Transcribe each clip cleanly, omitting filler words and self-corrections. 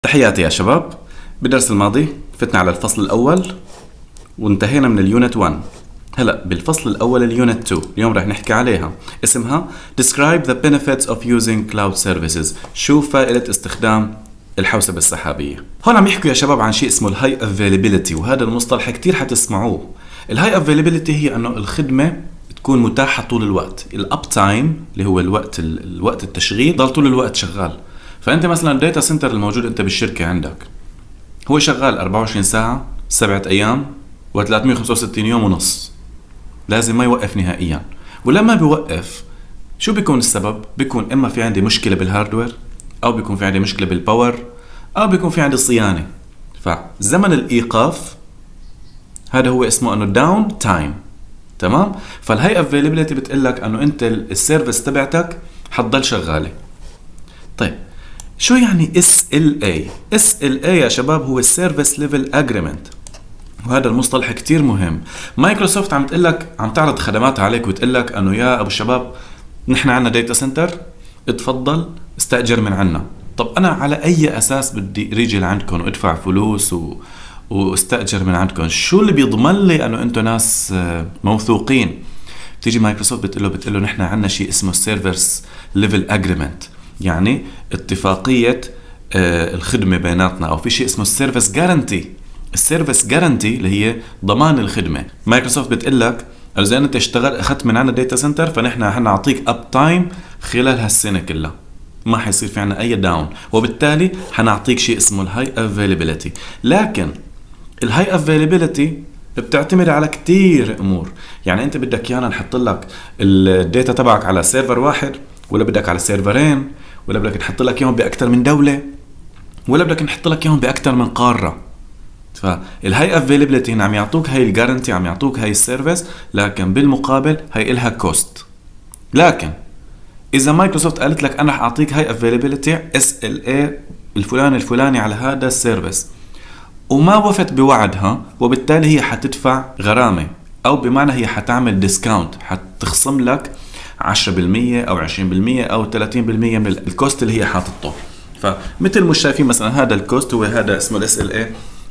تحياتي يا شباب. بالدرس الماضي فتنا على الفصل الأول وانتهينا من اليونت 1. هلأ بالفصل الأول اليونت 2 اليوم راح نحكي عليها، اسمها Describe the benefits of using cloud services. شو فائدة استخدام الحوسبة السحابية؟ هون عم يحكوا يا شباب عن شيء اسمه الهاي افيلابيلتي، وهذا المصطلح كتير حتسمعوه. الهاي افيلابيلتي هي انه الخدمة تكون متاحة طول الوقت. الاب تايم اللي هو الوقت التشغيل ضل طول الوقت شغال. فانت مثلا الداتا سنتر الموجود انت بالشركة عندك هو شغال 24 ساعة 7 ايام و365 يوم ونص، لازم ما يوقف نهائيا. ولما بيوقف شو بيكون السبب؟ بيكون اما في عندي مشكلة بالهاردوير، او بيكون في عندي مشكلة بالباور، او بيكون في عندي صيانة. فزمن الايقاف هذا هو اسمه انه داون تايم. تمام؟ فالهاي افيلابيلتي بتقلك انه انت السيرفيس تبعتك حتضل شغالة. طيب شو يعني SLA؟ SLA يا شباب هو Service Level Agreement، وهذا المصطلح كتير مهم. مايكروسوفت عم تقلك، عم تعرض خدماتها عليك وتقلك انه يا ابو الشباب نحن عنا داتا سنتر، اتفضل استأجر من عنا. طب انا على اي اساس بدي ريجي لعندكم وادفع فلوس واستأجر من عندكم؟ شو اللي بيضمن لي انه انتم ناس موثوقين؟ بتيجي مايكروسوفت بتقول له نحن عنا شيء اسمه Service Level Agreement، يعني اتفاقية الخدمة بيناتنا، او في شيء اسمه السيرفيس جارنتي. السيرفيس جارنتي اللي هي ضمان الخدمة. مايكروسوفت بتقلك اذا انت اخذت من عنا داتا سنتر فنحن حنعطيك اب تايم خلال هالسنة كلها، ما حيصير في عنا اي داون، وبالتالي حنعطيك شيء اسمه الهاي افيلابيلتي. لكن الهاي افيلابيلتي بتعتمد على كتير امور. يعني انت بدك يانا نحط لك الداتا تبعك على سيرفر واحد، ولا بدك على سيرفرين، ولا بدك نحط لك اياهم باكثر من دولة، ولا بدك نحط لك اياهم باكثر من قارة. فالهاي افيلابيلتي هنا عم يعطوك هاي الجارنتي، عم يعطوك هاي السيرفيس، لكن بالمقابل هاي إلها كوست. لكن اذا مايكروسوفت قالت لك انا حاعطيك هاي افيلابيلتي SLA الفلاني على هذا السيرفيس، وما وفت بوعدها، وبالتالي هي حتدفع غرامة، او بمعنى هي حتعمل ديسكاونت، حتخصم لك 10% او 20% او 30% من الكوست اللي هي حاطته. فمثل مش شايفين مثلا هذا الكوست هو هذا اسمه SLA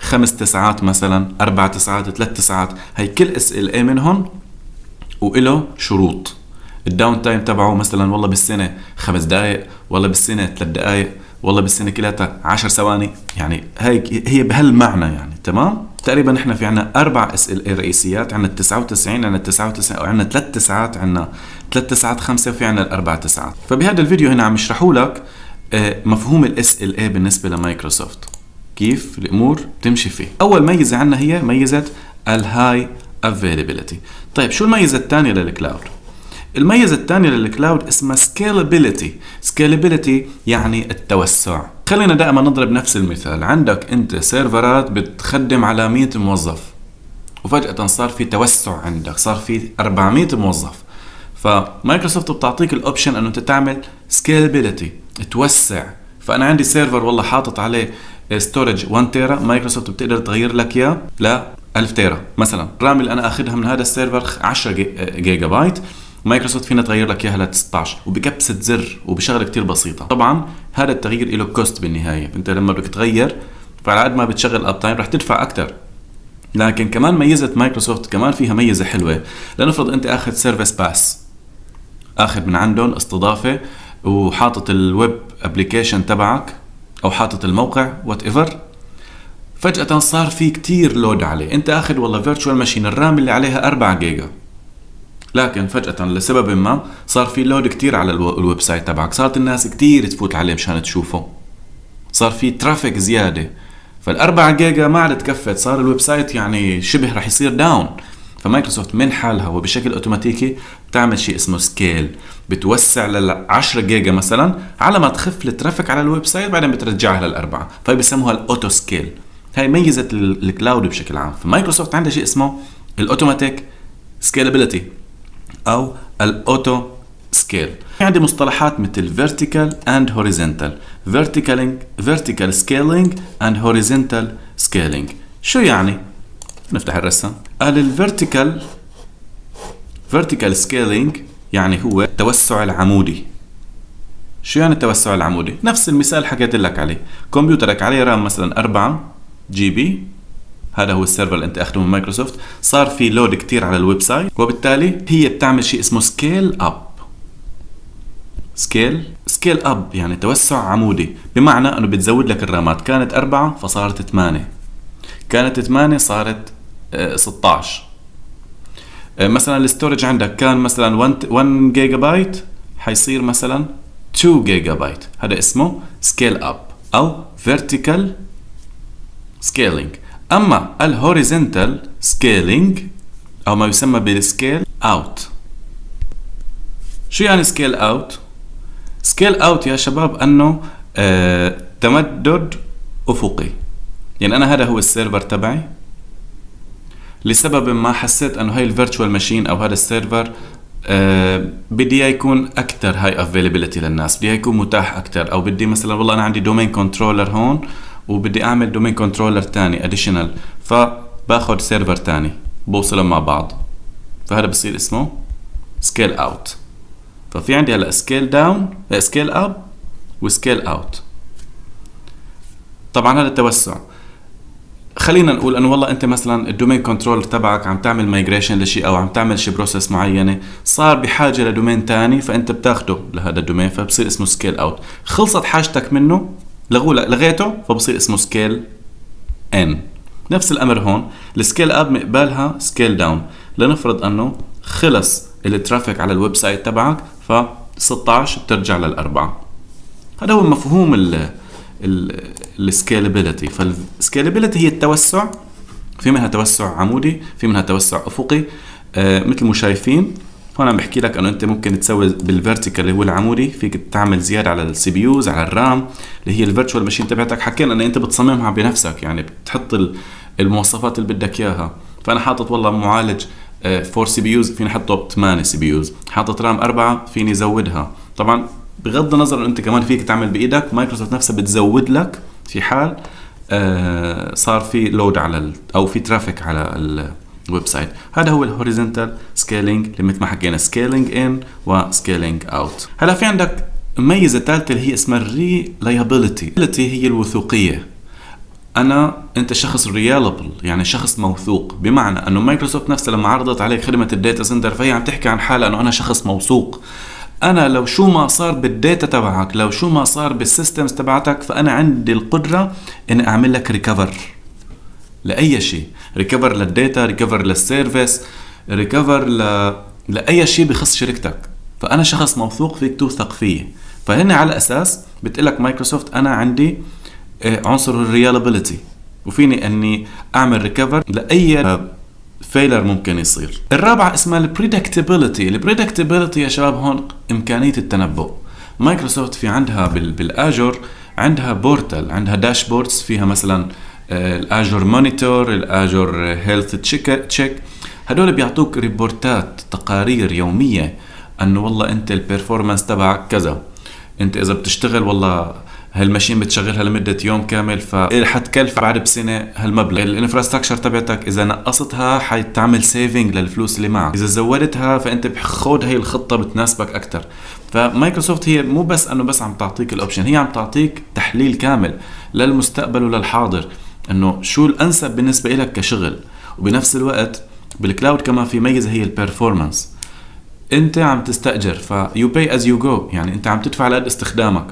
5 تسعات مثلا، 4 تسعات، 3 تسعات. هي كل SLA منهم وإله شروط. الداون تايم تبعه مثلا والله بالسنة 5 دقائق، والله بالسنة 3 دقائق، والله بالسنة كلها 10 ثواني. يعني هي بهالمعنى يعني. تمام؟ تقريبا احنا في عنا 4 SLA رئيسيات، عنا 99، عنا 99 او عنا 3 تسعات، عنا 3 تسعات 5، وفي عنا 4 تسعات. فبهذا الفيديو هنا عم يشرحوا لك مفهوم SLA بالنسبة لمايكروسوفت، كيف الامور تمشي فيه. اول ميزة عنا هي ميزة الهاي افيلابيلتي. طيب شو الميزة الثانية للكلاود؟ الميزة الثانية للكلاود اسمها سكيلابيلتي. سكيلابيلتي يعني التوسع. خلينا دائما نضرب نفس المثال. عندك انت سيرفرات بتخدم على 100 موظف، وفجأة صار في توسع عندك، صار في 400 موظف. فمايكروسوفت بتعطيك الاوبشن انه انت تعمل سكيلابيلتي، توسع. فانا عندي سيرفر والله حاطط عليه ستورج 1 تيرا، مايكروسوفت بتقدر تغير لك اياه ل 1000 تيرا مثلا. الرام اللي انا اخذها من هذا السيرفر 10 جيجا بايت، مايكروسوفت فينا تغير لك اياها ل 16، وبكبسة زر وبشغله كتير بسيطة. طبعا هذا التغيير له كوست بالنهاية، انت لما بدك تغير فعلى قد ما بتشغل اب تايم رح تدفع اكثر. لكن كمان ميزة مايكروسوفت كمان فيها ميزة حلوة. لنفرض انت اخذ سيرفيس باس، اخذ من عندهم استضافة وحاطط الويب ابليكيشن تبعك او حاطط الموقع وات ايفر، فجأة صار في كتير لود عليه. انت اخذ والله فيرتشوال ماشين الرام اللي عليها 4 جيجا، لكن فجأة لسبب ما صار في لود كتير على الويب سايت تبعك، صارت الناس كتير تفوت عليه مشان تشوفه، صار في ترافيك زيادة. فال4 جيجا ما عاد تكفت، صار الويب سايت يعني شبه رح يصير داون. فمايكروسوفت من حالها وبشكل اوتوماتيكي بتعمل شيء اسمه سكيل، بتوسع ل10 جيجا مثلا على ما تخف الترافيك على الويب سايت، بعدين بترجعها ل4. فهي بسموها الاوتو سكيل. هاي ميزة الكلاود بشكل عام. فمايكروسوفت عندها شيء اسمه الاوتوماتيك سكيلابيلتي او الاوتو سكيل. عندي مصطلحات مثل vertical and horizontal، vertical scaling and horizontal scaling. شو يعني؟ نفتح الرسم. قال vertical scaling يعني هو التوسع العمودي. شو يعني التوسع العمودي؟ نفس المثال حكيت لك عليه. كمبيوترك عليه رام مثلا 4 جي بي، هذا هو السيرفر اللي انت اخذه من مايكروسوفت، صار في لود كتير على الويب سايت، وبالتالي هي بتعمل شيء اسمه سكيل اب. سكيل اب يعني توسع عمودي، بمعنى انه بتزود لك الرامات. كانت 4 فصارت 8، كانت 8 صارت 16. مثلا الاستورج عندك كان مثلا 1 جيجا بايت، حيصير مثلا 2 جيجا بايت. هذا اسمه سكيل اب او فيرتيكال سكيلينج. اما الهوريزونتال سكيلينج او ما يسمى بالسكيل اوت. شو يعني سكيل اوت؟ سكيل اوت يا شباب انه تمدد افقي. يعني انا هذا هو السيرفر تبعي، لسبب ما حسيت انه هاي الفيرتشوال ماشين او هذا السيرفر بدي يكون اكثر هاي افيلابيلتي للناس، بدي يكون متاح اكثر، او بدي مثلا والله انا عندي دومين كنترولر هون وبدي اعمل دومين كنترولر تاني اديشنال، فباخذ سيرفر تاني بوصلهم مع بعض، فهذا بصير اسمه سكيل اوت. ففي عندي هلا سكيل داون، سكيل اب وسكيل اوت. طبعا هذا التوسع. خلينا نقول انه والله انت مثلا الدومين كنترولر تبعك عم تعمل مايجريشن لشيء او عم تعمل شيء بروسيس معينه، صار بحاجه لدومين تاني فانت بتاخده لهذا الدومين، فبصير اسمه سكيل اوت. خلصت حاجتك منه، لغيته، فبصير اسمه سكيل ان. نفس الامر هون، السكيل اب مقبالها سكيل داون. لنفرض انه خلص الترافيك على الويب سايت تبعك، ف 16 بترجع للأربعة. هذا هو مفهوم السكيلابيلتي. فالسكيلابيلتي هي التوسع، في منها توسع عمودي، في منها توسع افقي. مثل ما شايفين هون عم بحكي لك انه انت ممكن تسوي بالفيرتيكال اللي هو العمودي، فيك تعمل زياده على السي بي يوز، على الرام اللي هي الفيرتشوال ماشين تبعتك. حكينا ان انت بتصممها بنفسك، يعني بتحط المواصفات اللي بدك اياها. فانا حاطط والله معالج 4 سي بي يوز، فيني احطه 8 سي بي يوز. حاطط رام 4، فيني ازودها. طبعا بغض النظر انه انت كمان فيك تعمل بايدك، مايكروسوفت نفسها بتزود لك في حال صار في لود على او في ترافيك على الويب سايت. هذا هو الهوريزونتال سكيلينج اللي مثل ما حكينا سكيلينج ان وسكيلينج اوت. هلا في عندك ميزه ثالثه اللي هي اسمها الريلايبيليتي. هي الوثوقيه. انت شخص ريلابل، يعني شخص موثوق، بمعنى انه مايكروسوفت نفسها لما عرضت عليك خدمه الداتا سنتر فهي عم تحكي عن حالها انه انا شخص موثوق. انا لو شو ما صار بالداتا تبعك، لو شو ما صار بالسيستمز تبعتك، فانا عندي القدره اني اعمل لك ريكفر لاي شيء، ريكفر للداتا، ريكفر للسيرفيس، ريكفر لاي شيء بخص شركتك. فانا شخص موثوق، فيك توثق فيه. فهنا على اساس بتقلك مايكروسوفت انا عندي عنصر الريلابيليتي، وفيني اني اعمل ريكفر لاي فيلر ممكن يصير. الرابعه اسمها البريدكتابيليتي. البريدكتابيليتي يا شباب هون امكانيه التنبؤ. مايكروسوفت في عندها بالاجور عندها بورتال، عندها داشبوردز فيها مثلا الاجور مونيتور، الاجور هيلث تشيك. هدول بيعطوك ريبورتات، تقارير يوميه انه والله انت البرفورمانس تبعك كذا، انت اذا بتشتغل والله هالماشين بتشغلها لمدة يوم كامل فحتكلف بعد بسنة هالمبلغ. الانفراستراكشر تبعتك إذا نقصتها حتعمل سيفنج للفلوس اللي معك، إذا زودتها فأنت بخود هاي الخطة بتناسبك أكتر. فمايكروسوفت هي مو بس أنه بس عم تعطيك الأوبشن، هي عم تعطيك تحليل كامل للمستقبل وللحاضر، أنه شو الأنسب بالنسبة لك كشغل. وبنفس الوقت بالكلاود كمان في ميزة هي البرفورمانس. أنت عم تستأجر you pay as you go، يعني أنت عم تدفع لقد استخدامك،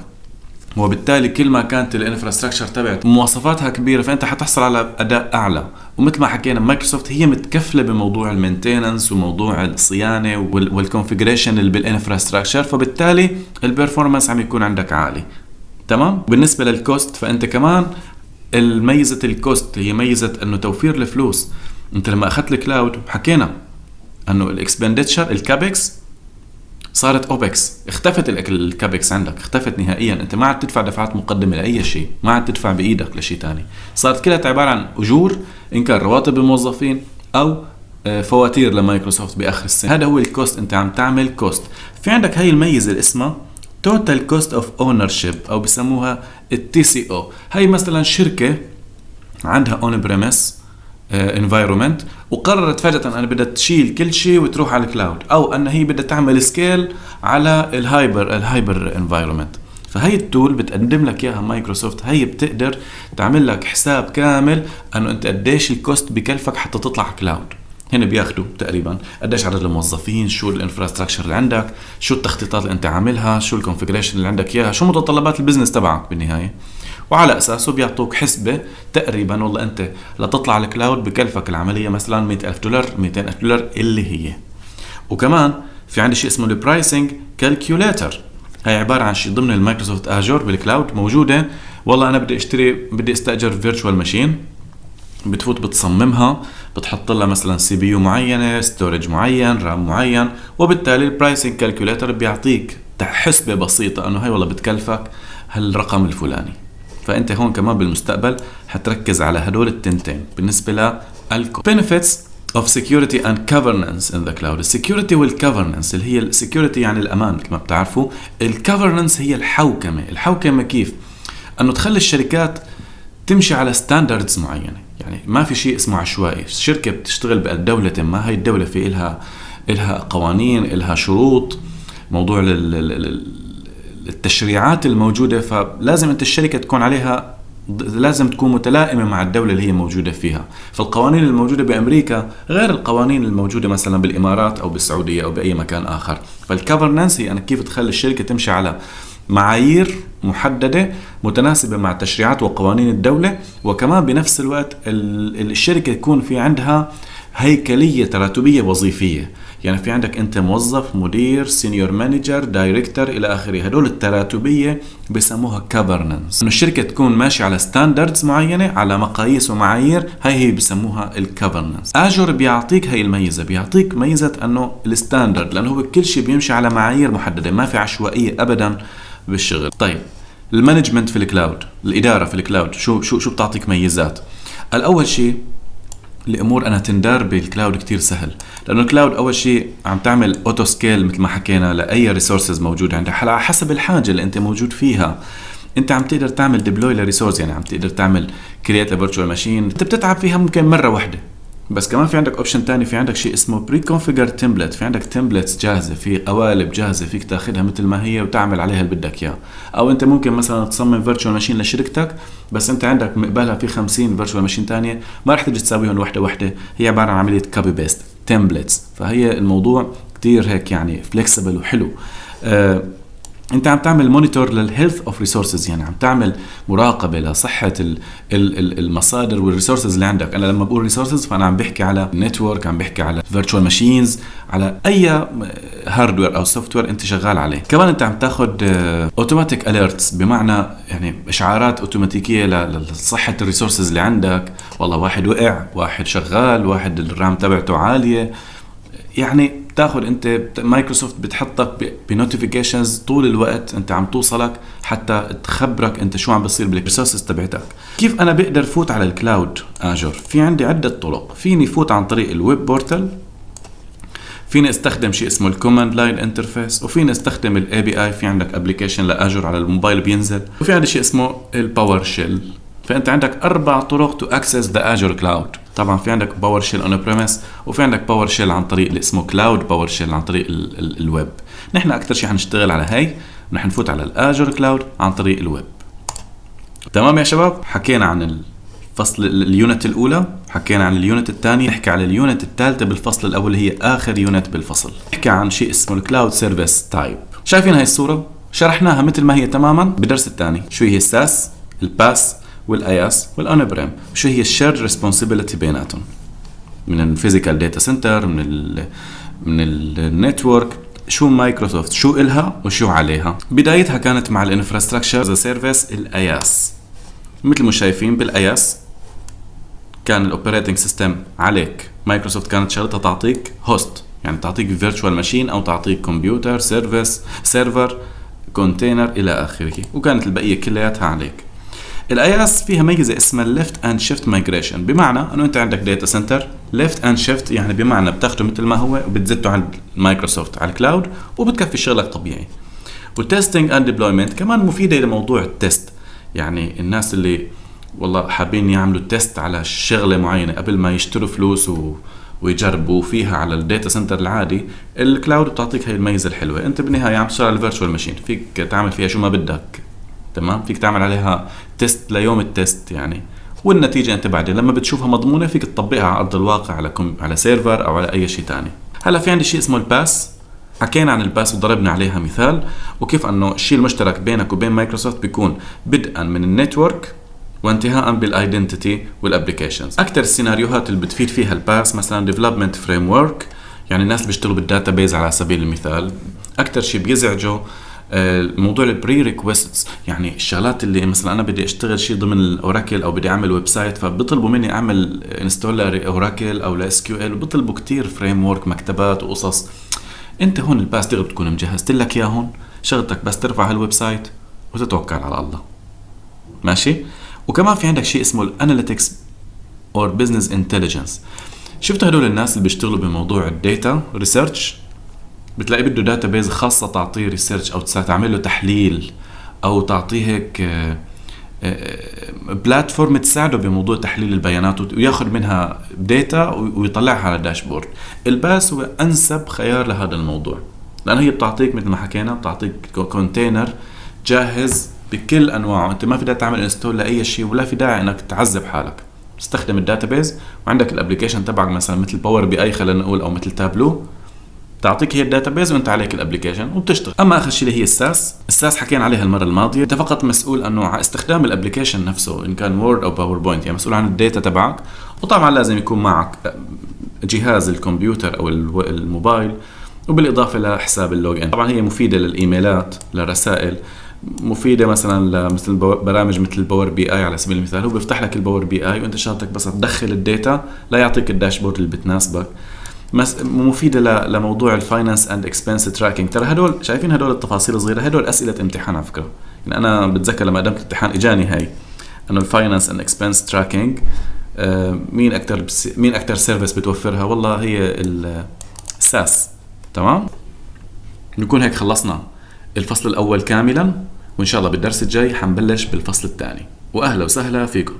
وبالتالي كل ما كانت الانفراستراكشر تبعت مواصفاتها كبيره فانت حتحصل على اداء اعلى. ومثل ما حكينا مايكروسوفت هي متكفله بموضوع المينتيننس وموضوع الصيانه والكونفيجريشن اللي بالانفراستراكشر، فبالتالي البرفورمانس عم يكون عندك عالي. تمام. بالنسبه للكوست فانت كمان الميزه الكوست هي ميزه انه توفير الفلوس. انت لما اخذت الكلاود حكينا انه الاكسبندتشر الكابكس صارت اوبكس، اختفت الكابكس عندك، اختفت نهائيا. انت ما عاد تدفع دفعات مقدمه لاي شيء، ما عاد تدفع بايدك لشيء تاني، صارت كلها عباره عن اجور، ان كان رواتب الموظفين او فواتير لمايكروسوفت باخر السنه. هذا هو الكوست، انت عم تعمل كوست. في عندك هاي الميزه اللي اسمها توتال كوست اوف اونرشيب او بسموها التي سي او. هاي مثلا شركه عندها اون بريمس انفايرومنت وقررت فجأة أنا بدها تشيل كل شيء وتروح على الكلاود، أو أن هي بدها تعمل سكيل على الهايبر انفايرومنت. فهي التول بتقدم لك اياها مايكروسوفت. هي بتقدر تعمل لك حساب كامل انه انت قديش الكوست بكلفك حتى تطلع كلاود. هنا بياخدوا تقريبا قديش عدد الموظفين، شو الانفراستراكشر اللي عندك، شو التخطيطات اللي انت عاملها، شو الكونفيجريشن اللي عندك اياها، شو متطلبات البزنس تبعك بالنهايه، وعلى اساسه بيعطوك حسبه تقريبا والله انت لتطلع الكلاود بكلفك العمليه مثلا $100,000 $200,000 اللي هي. وكمان في عندي شيء اسمه البرايسنج كالكوليتر. هي عباره عن شيء ضمن المايكروسوفت اجور بالكلاود موجوده. والله انا بدي استاجر فيرتشوال ماشين، بتفوت بتصممها، بتحط لها مثلا سي بي يو معينه، ستورج معين، رام معين، وبالتالي البرايسنج كالكوليتر بيعطيك حسبه بسيطه انه هي والله بتكلفك هالرقم الفلاني. فانت هون كمان بالمستقبل حتركز على هدول التنتين بالنسبه benefits of security and governance in the cloud. السكيورتي والgovernance اللي هي السكيورتي يعني الامان كما بتعرفوا، الgovernance هي الحوكمه. الحوكمه كيف؟ انه تخلي الشركات تمشي على ستاندردز معينه، يعني ما في شيء اسمه عشوائي. الشركه بتشتغل بالدوله ما، هي الدوله في إلها قوانين، إلها شروط، موضوع التشريعات الموجوده، فلازم انت الشركه تكون عليها، لازم تكون متلائمه مع الدوله اللي هي موجوده فيها. فالقوانين الموجوده بامريكا غير القوانين الموجوده مثلا بالامارات او بالسعوديه او باي مكان اخر. فالكفرنس هي كيف تخلي الشركه تمشي على معايير محدده متناسبه مع تشريعات وقوانين الدوله، وكمان بنفس الوقت الشركه يكون في عندها هيكليه تراتبيه وظيفيه. يعني في عندك انت موظف، مدير، سينيور مانجر، دايركتور الى اخره. هدول التراتبيه بسموها governance، انه الشركه تكون ماشيه على ستاندردز معينه، على مقاييس ومعايير، هي بسموها الgovernance. اجور بيعطيك هي الميزه، بيعطيك ميزه انه الستاندرد، لانه هو كل شيء بيمشي على معايير محدده، ما في عشوائيه ابدا بالشغل. طيب المانجمنت في الكلاود، الاداره في الكلاود، شو بتعطيك ميزات؟ الاول شيء الامور انا تندار بالكلاود كتير سهل، لانه الكلاود اول شيء عم تعمل اوتو سكيل مثل ما حكينا لاي ريسورسز موجوده عندك على حسب الحاجه اللي انت موجود فيها. انت عم تقدر تعمل ديبلوي لريسورس، يعني عم تقدر تعمل كرييت لفيرتشوال ماشين، انت بتتعب فيها ممكن مره واحده. بس كمان في عندك اوبشن تاني، في عندك شيء اسمه بري كونفيجر تمبلت. في عندك تمبلتس جاهزه، في قوالب جاهزه فيك تاخذها مثل ما هي وتعمل عليها اللي بدك اياه. او انت ممكن مثلا تصمم فيرتشوال ماشين لشركتك، بس انت عندك مقبلها في 50 فيرتشوال ماشين ثانيه، ما رح تيجي تساويهم وحده، هي عباره عن عمليه كوبي بيست تمبلتس. فهي الموضوع كتير هيك يعني فليكسبل وحلو. انت عم تعمل مونيتور للهيلث اوف ريسورسز، يعني عم تعمل مراقبه لصحه المصادر والريسورسز اللي عندك. انا لما بقول ريسورسز فانا عم بحكي على نتورك، عم بحكي على فيرتشوال ماشينز، على اي هاردوير او سوفت وير انت شغال عليه. كمان انت عم تاخذ اوتوماتيك اليرتس، بمعنى يعني اشعارات اوتوماتيكيه لصحه الريسورسز اللي عندك. والله واحد وقع، واحد شغال، واحد الرام تبعته عاليه، يعني تاخذ انت مايكروسوفت بتحطك بنوتيفيكيشنز طول الوقت، انت عم توصلك حتى تخبرك انت شو عم بيصير بالريسورسز تبعتك. كيف انا بقدر فوت على الكلاود اجور؟ في عندي عده طرق. فيني فوت عن طريق الويب بورتال، فيني استخدم شيء اسمه الكوماند لاين انترفيس، وفيني استخدم الاي بي اي. في عندك ابلكيشن لاجور على الموبايل بينزل، وفي عندي شيء اسمه الباور شيل. فانت عندك 4 طرق تو اكسس ذا اجور كلاود. طبعا في عندك باور شيل اون بريمس، وفي عندك باور شيل عن طريق اللي اسمه كلاود باور شيل عن طريق الويب. نحن اكثر شيء حنشتغل على هاي، ونحن نفوت على الاجور كلاود عن طريق الويب. تمام يا شباب؟ حكينا عن الفصل اليونت الاولى، حكينا عن اليونت الثاني، نحكي على اليونت الثالثه بالفصل الاول، هي اخر يونت بالفصل. نحكي عن شيء اسمه الكلاود سيرفيس تايب. شايفين هاي الصوره؟ شرحناها مثل ما هي تماما بالدرس الثاني. شو هي الساس، الباس والاياس والاون بريم، شو هي الشيرد ريسبونسبيلتي بيناتهم، من الفيزيكال داتا سنتر، من النتورك، شو مايكروسوفت شو إلها وشو عليها. بدايتها كانت مع الانفراستراكشر از سيرفيس الاياس. مثل ما شايفين بالاياس كان الاوبريتنج سيستم عليك، مايكروسوفت كانت شغلتها تعطيك هوست، يعني تعطيك فيرتشوال ماشين او تعطيك كمبيوتر سيرفر كونتينر الى اخره، وكانت البقيه كلياتها عليك. الاياس فيها ميزه اسمها ليفت اند شيفت مايجريشن، بمعنى انه انت عندك داتا سنتر ليفت اند شيفت، يعني بمعنى بتاخده مثل ما هو وبتزته عند مايكروسوفت على الكلاود وبتكفي شغلك طبيعي. والتستنج اند ديبلويمنت كمان مفيده لموضوع التست، يعني الناس اللي والله حابين يعملوا تيست على شغله معينه قبل ما يشتروا فلوس ويجربوا فيها على الداتا سنتر العادي، الكلاود بتعطيك هاي الميزه الحلوه. انت بالنهايه عم تشتغل على الفيرتشوال ماشين، فيك تعمل فيها شو ما بدك، تمام، فيك تعمل عليها تيست ليوم التيست يعني، والنتيجة انت بعدين لما بتشوفها مضمونة فيك تطبقها على ارض الواقع على سيرفر او على اي شيء تاني. هلا في عندي شيء اسمه الباس. حكينا عن الباس وضربنا عليها مثال، وكيف انه الشيء المشترك بينك وبين مايكروسوفت بيكون بدءا من النتورك وانتهاء بالايدنتيتي والابلكيشنز. اكثر السيناريوهات اللي بتفيد فيها الباس مثلا ديفلوبمنت فريم ورك، يعني الناس اللي بيشتغلوا بالداتابيز على سبيل المثال. اكثر شيء بيزعجه موضوع البري ريكويستس، يعني الشغلات اللي مثلا انا بدي اشتغل شيء ضمن الاوراكل او بدي اعمل ويب سايت، فبيطلبوا مني اعمل انستول لاوراكل او لاس كيو ال، وبيطلبوا كثير فريم ورك، مكتبات وقصص. انت هون الباس تقدر تكون مجهزت لك اياه، هون شغلتك بس ترفع هالويب سايت وتتوكل على الله. ماشي. وكمان في عندك شيء اسمه الاناليتكس اور بزنس انتليجنس. شفتوا هدول الناس اللي بيشتغلوا بموضوع الداتا ريسيرش، بتلاقي بده داتابيز خاصة تعطيه ريسيرش او تعمل له تحليل، او تعطيه هيك بلاتفورم تساعده بموضوع تحليل البيانات وياخذ منها داتا ويطلعها على داشبورد. الباس هو انسب خيار لهذا الموضوع، لانه هي بتعطيك مثل ما حكينا، بتعطيك كونتينر جاهز بكل انواعه. انت ما في داعي تعمل انستول لاي شيء، ولا في داعي انك تعذب حالك. تستخدم الداتابيز وعندك الابلكيشن تبعك مثلا مثل باور بي اي خلينا نقول، او مثل تابلو، تعطيك هي الداتابيز وانت عليك الابلكيشن وبتشتغل. اما اخر شيء اللي هي الساس حكينا عليها المره الماضيه. انت فقط مسؤول انه على استخدام الابلكيشن نفسه، ان كان وورد او باوربوينت، يعني مسؤول عن الداتا تبعك. وطبعا لازم يكون معك جهاز الكمبيوتر او الموبايل، وبالاضافه لحساب اللوج ان. طبعا هي مفيده للايميلات، للرسائل، مفيده مثلا مثل برامج مثل الباور بي اي على سبيل المثال. هو بيفتح لك الباور بي اي وانت شغلتك بس تدخل الداتا، لا يعطيك الداشبورد اللي بتناسبك. مفيدة لموضوع الفاينانس اند اكسبنس تراكنج. ترى هدول شايفين هدول التفاصيل الصغيرة، هدول أسئلة امتحان على فكرة. يعني أنا بتذكر لما قدمت الامتحان إجاني هاي، إنه الفاينانس اند اكسبنس تراكنج مين أكتر سيرفيس بتوفرها؟ والله هي الساس. تمام. نكون هيك خلصنا الفصل الأول كاملا، وإن شاء الله بالدرس الجاي حنبلش بالفصل الثاني. وأهلا وسهلا فيكم.